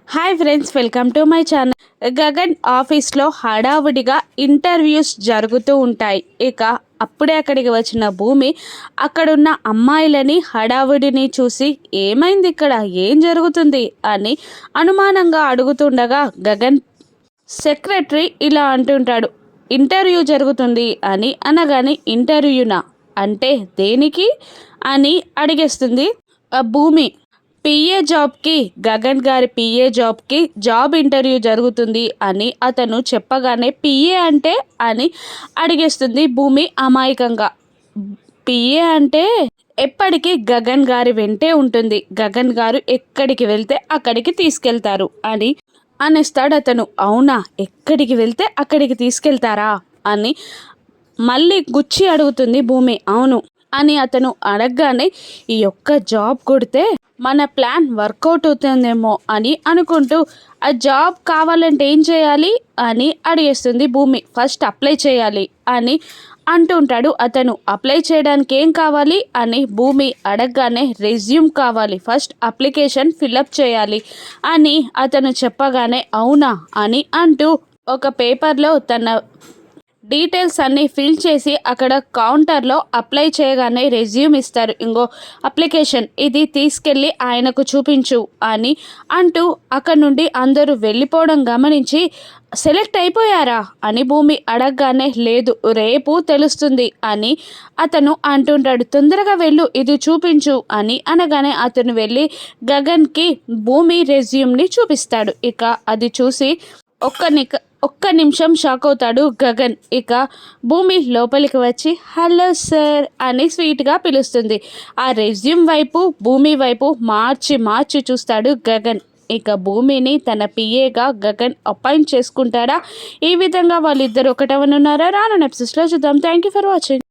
Hi friends, welcome to my channel. Gagan ఆఫీస్లో హడావుడిగా interviews జరుగుతూ ఉంటాయి. ఇక అప్పుడే అక్కడికి వచ్చిన భూమి అక్కడున్న అమ్మాయిలని హడావుడిని చూసి ఏమైంది, ఇక్కడ ఏం జరుగుతుంది అని అనుమానంగా అడుగుతుండగా గగన్ సెక్రటరీ ఇలా అంటుంటాడు, ఇంటర్వ్యూ జరుగుతుంది అని అనగానే ఇంటర్వ్యూనా అంటే దేనికి అని అడిగేస్తుంది ఆ భూమి. పిఏ జాబ్కి, గగన్ గారి పిఏ జాబ్కి జాబ్ ఇంటర్వ్యూ జరుగుతుంది అని అతను చెప్పగానే పిఏ అంటే అని అడిగేస్తుంది భూమి అమాయకంగా. పిఏ అంటే ఎప్పటికీ గగన్ గారి వెంటే ఉంటుంది, గగన్ గారు ఎక్కడికి వెళ్తే అక్కడికి తీసుకెళ్తారు అని అనేస్తాడు అతను. అవునా, ఎక్కడికి వెళ్తే అక్కడికి తీసుకెళ్తారా అని మళ్ళీ గుచ్చి అడుగుతుంది భూమి. అవును అని అతను అడగగానే ఈ యొక్క జాబ్ కొడితే మన ప్లాన్ వర్కౌట్ అవుతుందేమో అని అనుకుంటూ ఆ జాబ్ కావాలంటే ఏం చేయాలి అని అడిగేస్తుంది భూమి. ఫస్ట్ అప్లై చేయాలి అని అంటుంటాడు అతను. అప్లై చేయడానికి ఏం కావాలి అని భూమి అడగగానే రెజ్యూమ్ కావాలి, ఫస్ట్ అప్లికేషన్ ఫిలప్ చేయాలి అని అతను చెప్పగానే అవునా అని అంటూ ఒక పేపర్లో తన డీటెయిల్స్ అన్నీ ఫిల్ చేసి అక్కడ కౌంటర్లో అప్లై చేయగానే రెజ్యూమ్ ఇస్తారు. ఇంకో అప్లికేషన్ ఇది తీసుకెళ్ళి ఆయనకు చూపించు అని అంటూ అక్కడ నుండి అందరూ వెళ్ళిపోవడం గమనించి సెలెక్ట్ అయిపోయారా అని భూమి అడగగానే లేదు, రేపు తెలుస్తుంది అని అతను అంటుంటాడు. తొందరగా వెళ్ళు, ఇది చూపించు అని అనగానే అతను వెళ్ళి గగన్కి భూమి రెజ్యూమ్ని చూపిస్తాడు. ఇక అది చూసి ఒక్క నిమిషం షాక్ అవుతాడు గగన్. ఇక భూమి లోపలికి వచ్చి హలో సార్ అని స్వీట్గా పిలుస్తుంది. ఆ రెజ్యూమ్ వైపు భూమి వైపు మార్చి మార్చి చూస్తాడు గగన్. ఇక భూమిని తన పిఏగా గగన్ అపాయింట్ చేసుకుంటాడా? ఈ విధంగా వాళ్ళిద్దరు ఒకటవనున్నారా? రాను ఎపిసోడ్స్లో చూద్దాం. Thank you for watching.